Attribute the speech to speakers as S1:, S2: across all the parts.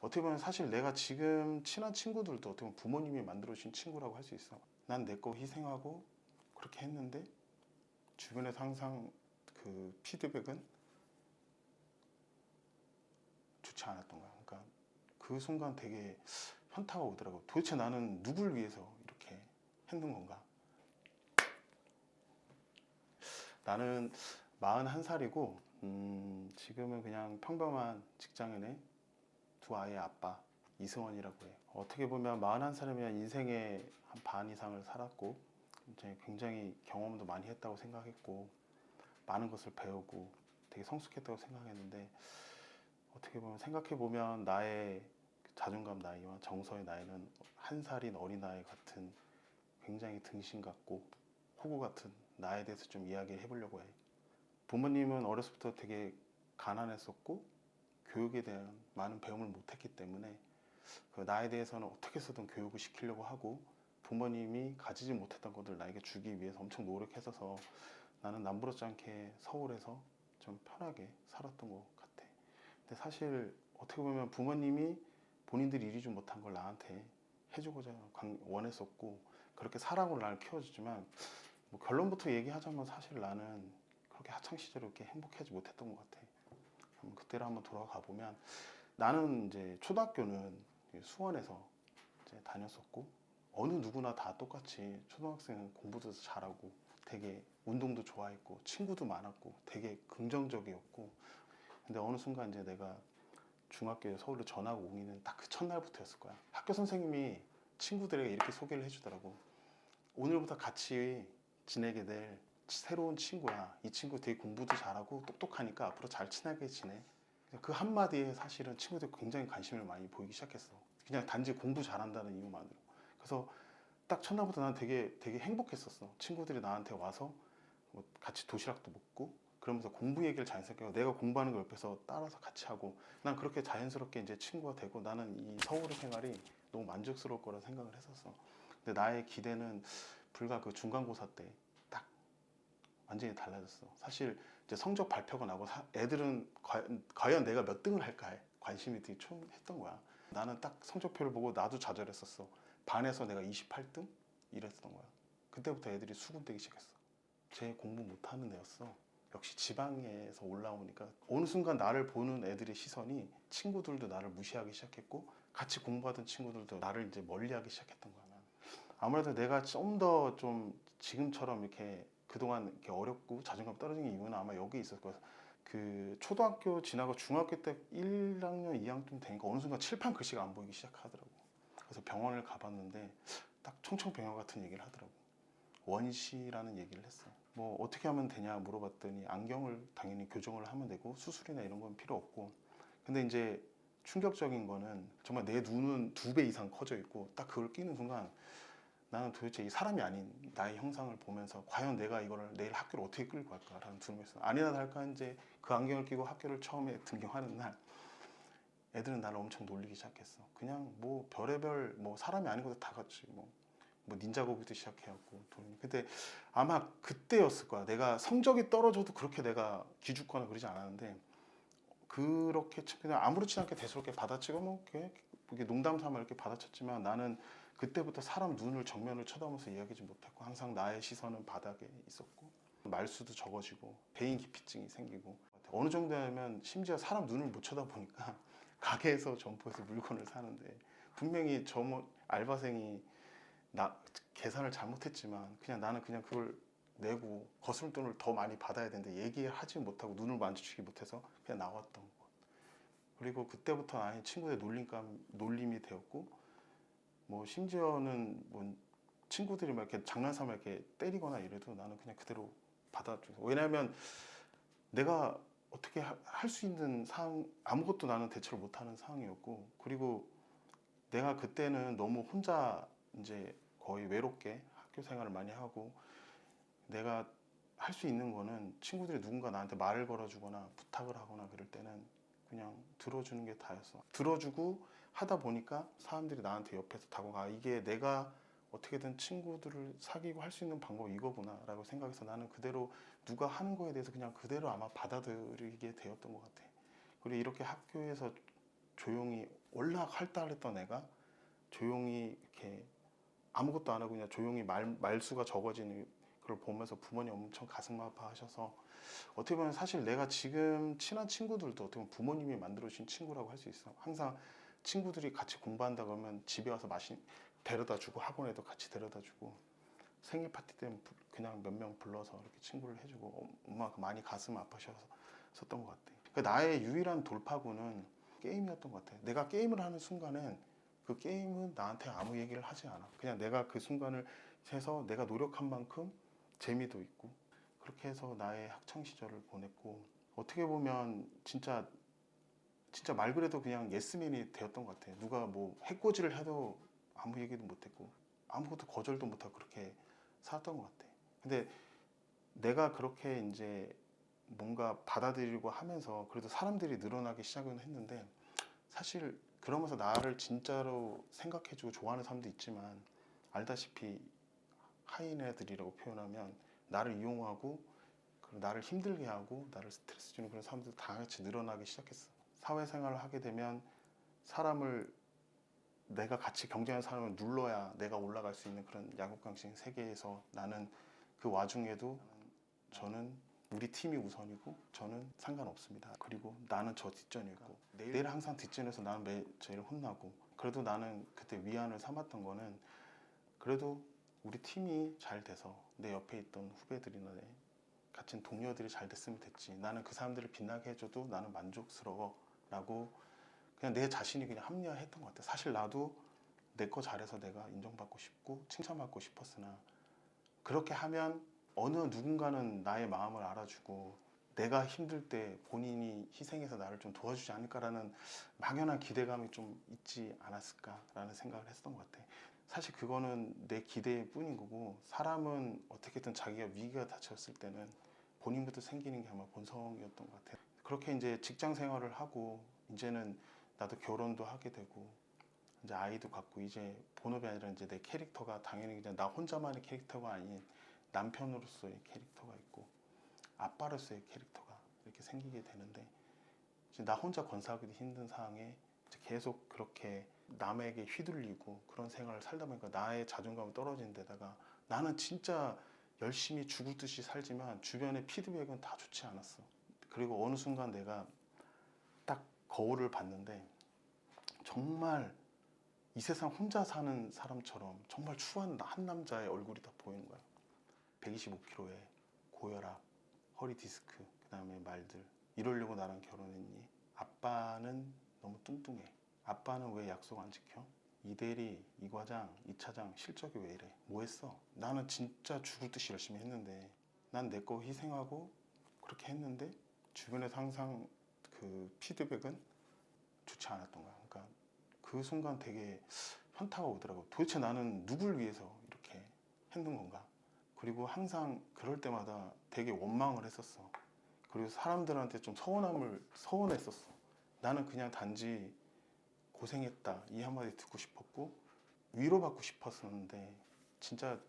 S1: 어떻게 보면 사실 내가 지금 친한 친구들도 어떻게 보면 부모님이 만들어주신 친구라고 할 수 있어. 난 내 거 희생하고 그렇게 했는데 주변에서 항상 그 피드백은 좋지 않았던 거야. 그러니까 그 순간 되게 현타가 오더라고. 도대체 나는 누굴 위해서 이렇게 했는 건가? 나는 41살이고 지금은 그냥 평범한 직장인의 두 아이의 아빠 이승원이라고 해. 어떻게 보면 41살이면 인생의 한 반 이상을 살았고 이제 굉장히 경험도 많이 했다고 생각했고 많은 것을 배우고 되게 성숙했다고 생각했는데 어떻게 보면 생각해 보면 나의 자존감 나이와 정서의 나이는 한 살인 어린아이 같은 굉장히 등신 같고 호구 같은 나에 대해서 좀 이야기해 보려고 해. 부모님은 어렸을 부터 되게 가난했었고 교육에 대한 많은 배움을 못했기 때문에 그 나에 대해서는 어떻게 해서든 교육을 시키려고 하고 부모님이 가지지 못했던 것들 나에게 주기 위해서 엄청 노력했어서 나는 남부럽지 않게 서울에서 좀 편하게 살았던 것 같아. 근데 사실 어떻게 보면 부모님이 본인들이 이루지 못한 걸 나한테 해주고자 원했었고 그렇게 사랑으로 나를 키워주지만 뭐 결론부터 얘기하자면 사실 나는 그렇게 학창 시절에 이렇게 행복하지 못했던 것 같아. 그때로 한번 돌아가 보면 나는 이제 초등학교는 수원에서 이제 다녔었고 어느 누구나 다 똑같이 초등학생은 공부도 잘하고 되게 운동도 좋아했고 친구도 많았고 되게 긍정적이었고 근데 어느 순간 이제 내가 중학교에 서울로 전학 오기는 딱 그 첫날부터였을 거야. 학교 선생님이 친구들에게 이렇게 소개를 해주더라고. 오늘부터 같이 지내게 될 새로운 친구야. 이 친구 되게 공부도 잘하고 똑똑하니까 앞으로 잘 친하게 지내. 그 한마디에 사실은 친구들이 굉장히 관심을 많이 보이기 시작했어. 그냥 단지 공부 잘한다는 이유만으로. 그래서 딱 첫날부터 난 되게 행복했었어. 친구들이 나한테 와서 뭐 같이 도시락도 먹고 그러면서 공부 얘기를 자연스럽게 하고 내가 공부하는 걸 옆에서 따라서 같이 하고 난 그렇게 자연스럽게 이제 친구가 되고 나는 이 서울의 생활이 너무 만족스러울 거라 생각을 했었어. 근데 나의 기대는 불과 그 중간고사 때 딱 완전히 달라졌어. 사실 이제 성적 발표가 나고 애들은 과연 내가 몇 등을 할까 관심이 되게 총했던 거야. 나는 딱 성적표를 보고 나도 좌절했었어. 반에서 내가 28등? 이랬던 거야. 그때부터 애들이 수군대기 시작했어. 쟤 공부 못하는 애였어. 역시 지방에서 올라오니까 어느 순간 나를 보는 애들의 시선이 친구들도 나를 무시하기 시작했고 같이 공부하던 친구들도 나를 이제 멀리하기 시작했던 거야. 아무래도 내가 좀 더 좀 지금처럼 이렇게 그동안 이렇게 어렵고 자존감 떨어진 이유는 아마 여기에 있을 거야. 그 초등학교 지나고 중학교 때 1학년, 2학년 되니까 어느 순간 칠판 글씨가 안 보이기 시작하더라고. 그래서 병원을 가봤는데 딱 청청병원 같은 얘기를 하더라고. 원시라는 얘기를 했어. 뭐 어떻게 하면 되냐 물어봤더니 안경을 당연히 교정을 하면 되고 수술이나 이런 건 필요 없고 근데 이제 충격적인 거는 정말 내 눈은 2배 이상 커져 있고 딱 그걸 끼는 순간 나는 도대체 이 사람이 아닌 나의 형상을 보면서 과연 내가 이거를 내일 학교를 어떻게 끌고 갈까라는 두려움이 있어. 아니나 다를까 이제 그 안경을 끼고 학교를 처음에 등교하는 날 애들은 나를 엄청 놀리기 시작했어. 그냥 뭐 별의별 뭐 사람이 아닌 것도 다 같이 뭐 닌자고기도 시작해갖고 근데 아마 그때였을 거야. 내가 성적이 떨어져도 그렇게 내가 기죽거나 그러지 않았는데 그렇게 그냥 아무렇지 않게 대수롭게 받아치고 뭐 이게 농담 삼아 이렇게 받아쳤지만 나는 그때부터 사람 눈을 정면을 쳐다보면서 이야기하지 못했고 항상 나의 시선은 바닥에 있었고 말수도 적어지고 배인 기피증이 생기고 어느 정도냐면 심지어 사람 눈을 못 쳐다보니까 가게에서 점포에서 물건을 사는데 분명히 알바생이 나 계산을 잘못했지만 그냥 나는 그냥 그걸 내고 거스름돈을 더 많이 받아야 되는데 얘기하지 못하고 눈을 마주치지 못해서 그냥 나왔던 것. 그리고 그때부터 아예 친구들 놀림이 되었고 뭐 심지어는 뭐 친구들이 막 이렇게 장난삼아 이렇게 때리거나 이래도 나는 그냥 그대로 받아줘서 왜냐하면 내가 어떻게 할 수 있는 상황 아무것도 나는 대처를 못하는 상황이었고 그리고 내가 그때는 너무 혼자 이제 거의 외롭게 학교 생활을 많이 하고 내가 할 수 있는 거는 친구들이 누군가 나한테 말을 걸어주거나 부탁을 하거나 그럴 때는 그냥 들어주는 게 다였어. 들어주고 하다 보니까 사람들이 나한테 옆에서 다가가 이게 내가 어떻게든 친구들을 사귀고 할 수 있는 방법이 이거구나 라고 생각해서 나는 그대로 누가 하는 거에 대해서 그냥 그대로 아마 받아들이게 되었던 것 같아. 그리고 이렇게 학교에서 조용히 월락 할달했던 애가 조용히 이렇게 아무것도 안 하고 그냥 조용히 말수가 적어지는 걸 보면서 부모님 엄청 가슴 아파하셔서, 어떻게 보면 사실 내가 지금 친한 친구들도 어떻게 보면 부모님이 만들어주신 친구라고 할 수 있어. 항상 친구들이 같이 공부한다 그러면 집에 와서 데려다 주고, 학원에도 같이 데려다 주고, 생일 파티 때는 그냥 몇 명 불러서 이렇게 친구를 해주고, 엄마가 많이 가슴 아파하셨던 것 같아. 그 나의 유일한 돌파구는 게임이었던 것 같아. 내가 게임을 하는 순간엔 그 게임은 나한테 아무 얘기를 하지 않아. 그냥 내가 그 순간을 해서 내가 노력한 만큼 재미도 있고, 그렇게 해서 나의 학창 시절을 보냈고, 어떻게 보면 진짜 말 그대로 그냥 예스맨이 되었던 것 같아. 누가 뭐 해코지를 해도 아무 얘기도 못했고, 아무것도 거절도 못하고 그렇게 살았던 것 같아. 근데 내가 그렇게 이제 뭔가 받아들이고 하면서 그래도 사람들이 늘어나기 시작은 했는데, 사실 그러면서 나를 진짜로 생각해주고 좋아하는 사람도 있지만, 알다시피 하인 애들이라고 표현하면 나를 이용하고 그리고 나를 힘들게 하고 나를 스트레스 주는 그런 사람들 다 같이 늘어나기 시작했어. 사회생활을 하게 되면 사람을, 내가 같이 경쟁하는 사람을 눌러야 내가 올라갈 수 있는 그런 야구강식 세계에서, 나는 그 와중에도 저는 우리 팀이 우선이고 저는 상관없습니다. 그리고 나는 저 뒷전이고, 내일 항상 뒷전에서 나는 제일 혼나고, 그래도 나는 그때 위안을 삼았던 거는, 그래도 우리 팀이 잘 돼서 내 옆에 있던 후배들이나 내 같은 동료들이 잘 됐으면 됐지, 나는 그 사람들을 빛나게 해줘도 나는 만족스러워 라고 그냥 내 자신이 그냥 합리화했던 것 같아. 사실 나도 내 거 잘해서 내가 인정받고 싶고 칭찬받고 싶었으나, 그렇게 하면 어느 누군가는 나의 마음을 알아주고 내가 힘들 때 본인이 희생해서 나를 좀 도와주지 않을까라는 막연한 기대감이 좀 있지 않았을까라는 생각을 했었던 것 같아. 사실 그거는 내 기대일 뿐인 거고, 사람은 어떻게든 자기가 위기가 닥쳤을 때는 본인부터 생기는 게 아마 본성이었던 것 같아. 그렇게 이제 직장 생활을 하고, 이제는 나도 결혼도 하게 되고 이제 아이도 갖고, 이제 본업이 아니라 이제 내 캐릭터가 당연히 그냥 나 혼자만의 캐릭터가 아닌 남편으로서의 캐릭터가 있고 아빠로서의 캐릭터가 이렇게 생기게 되는데, 이제 나 혼자 건사하기도 힘든 상황에 이제 계속 그렇게 남에게 휘둘리고 그런 생활을 살다 보니까 나의 자존감이 떨어지는 데다가, 나는 진짜 열심히 죽을 듯이 살지만 주변의 피드백은 다 좋지 않았어. 그리고 어느 순간 내가 딱 거울을 봤는데, 정말 이 세상 혼자 사는 사람처럼 정말 추한 한 남자의 얼굴이 다 보이는 거야. 125kg에 고혈압, 허리 디스크, 그 다음에 말들. 이러려고 나랑 결혼했니? 아빠는 너무 뚱뚱해. 아빠는 왜 약속 안 지켜? 이 대리, 이 과장, 이 차장 실적이 왜 이래? 뭐 했어? 나는 진짜 죽을 듯이 열심히 했는데, 난 내 거 희생하고 그렇게 했는데 주변에서 항상 그 피드백은 좋지 않았던 거야. 그러니까 그 순간 되게 현타가 오더라고. 도대체 나는 누굴 위해서 이렇게 했는 건가? 그리고 항상 그럴 때마다 되게 원망을 했었어. 그리고 사람들한테 좀 서운했었어. 나는 그냥 단지 고생했다 이 한마디 듣고 싶었고 위로받고 싶었었는데, 진짜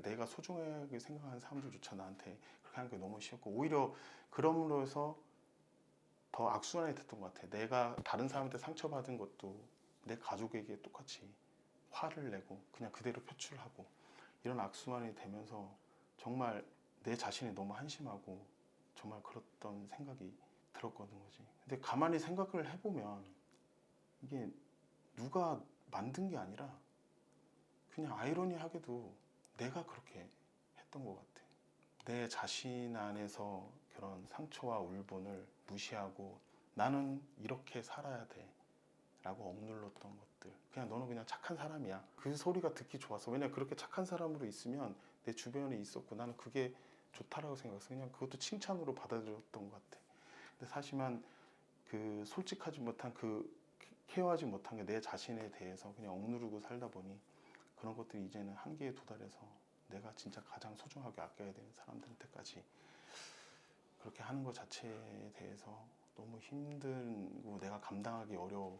S1: 내가 소중하게 생각하는 사람들조차 나한테 그렇게 하는 게 너무 싫었고, 오히려 그럼으로 해서 더 악순환이 됐던 것 같아. 내가 다른 사람한테 상처받은 것도 내 가족에게 똑같이 화를 내고 그냥 그대로 표출하고, 이런 악순환이 되면서 정말 내 자신이 너무 한심하고 정말 그랬던 생각이 들었거든 거지. 근데 가만히 생각을 해보면 이게 누가 만든 게 아니라 그냥 아이러니하게도 내가 그렇게 했던 것 같아. 내 자신 안에서 그런 상처와 울분을 무시하고 나는 이렇게 살아야 돼 라고 억눌렀던 것들, 그냥 너는 그냥 착한 사람이야, 그 소리가 듣기 좋았어. 왜냐, 그렇게 착한 사람으로 있으면 내 주변에 있었고 나는 그게 좋다라고 생각해서 그냥 그것도 칭찬으로 받아들였던 것 같아. 근데 사실은 그 솔직하지 못한, 그 케어하지 못한 게 내 자신에 대해서 그냥 억누르고 살다 보니 그런 것들이 이제는 한계에 도달해서 내가 진짜 가장 소중하게 아껴야 되는 사람들한테까지 그렇게 하는 것 자체에 대해서 너무 힘들고 내가 감당하기 어려운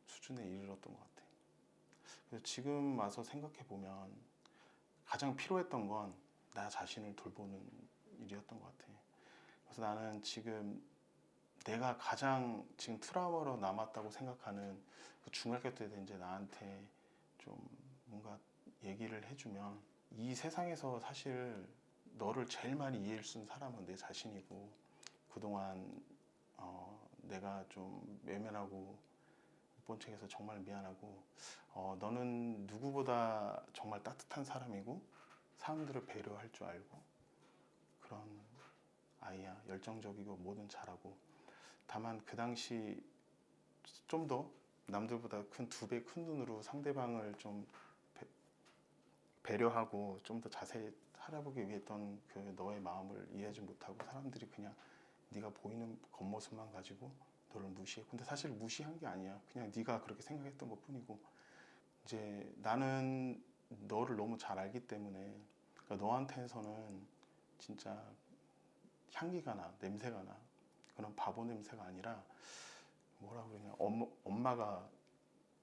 S1: 수준에 이르렀던 것 같아. 그래서 지금 와서 생각해 보면 가장 필요했던 건 나 자신을 돌보는 일이었던 것 같아. 그래서 나는 지금 내가 가장 지금 트라우마로 남았다고 생각하는 그 중학교 때 이제 나한테 좀 뭔가 얘기를 해주면, 이 세상에서 사실 너를 제일 많이 이해해 준 사람은 내 자신이고, 그동안 내가 좀 외면하고 못 본 척해서 정말 미안하고, 너는 누구보다 정말 따뜻한 사람이고 사람들을 배려할 줄 알고 그런 아이야. 열정적이고 뭐든 잘하고. 다만 그 당시 좀 더 남들보다 큰 2배 큰 눈으로 상대방을 좀 배려하고 좀 더 자세히 살아보기 위해 했던 그 너의 마음을 이해하지 못하고, 사람들이 그냥 네가 보이는 겉모습만 가지고 너를 무시해. 근데 사실 무시한 게 아니야. 그냥 네가 그렇게 생각했던 것 뿐이고, 이제 나는 너를 너무 잘 알기 때문에, 그러니까 너한테서는 진짜 향기가 나, 냄새가 나. 그런 바보 냄새가 아니라, 뭐라 그러냐, 엄마가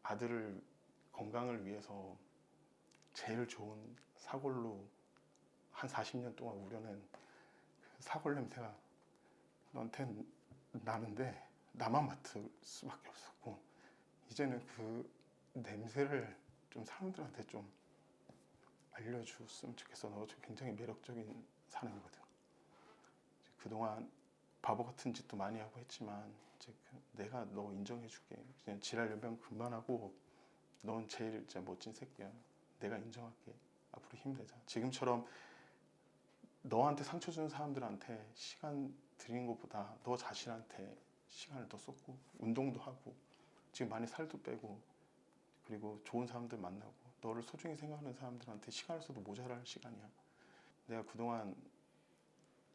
S1: 아들을 건강을 위해서 제일 좋은 사골로 한 40년 동안 우려낸 그 사골 냄새가 너한텐 나는데, 나만 맡을 수밖에 없었고, 이제는 그 냄새를 좀 사람들한테 좀 알려줬으면 좋겠어. 너 굉장히 매력적인 사람이거든. 그동안 바보 같은 짓도 많이 하고 했지만, 이제 내가 너 인정해줄게. 그냥 지랄 연병 그만하고, 넌 제일 진짜 멋진 새끼야. 내가 인정할게. 앞으로 힘내자. 지금처럼 너한테 상처 주는 사람들한테 시간 들이는 것보다 너 자신한테 시간을 더 쏟고, 운동도 하고, 지금 많이 살도 빼고, 그리고 좋은 사람들 만나고, 너를 소중히 생각하는 사람들한테 시간을 써도 모자랄 시간이야. 내가 그동안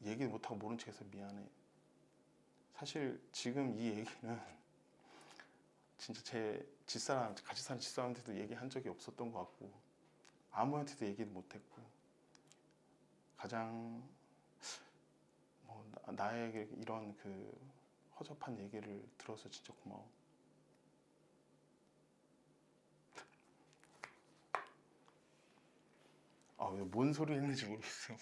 S1: 얘기 못하고 모른 척해서 미안해. 사실 지금 이 얘기는 진짜 제 집사람, 같이 사는 집사람한테도 얘기한 적이 없었던 것 같고, 아무한테도 얘기도 못했고, 가장 나에게 이런 그 허접한 얘기를 들어서 진짜 고마워. 왜 뭔 소리 했는지 모르겠어.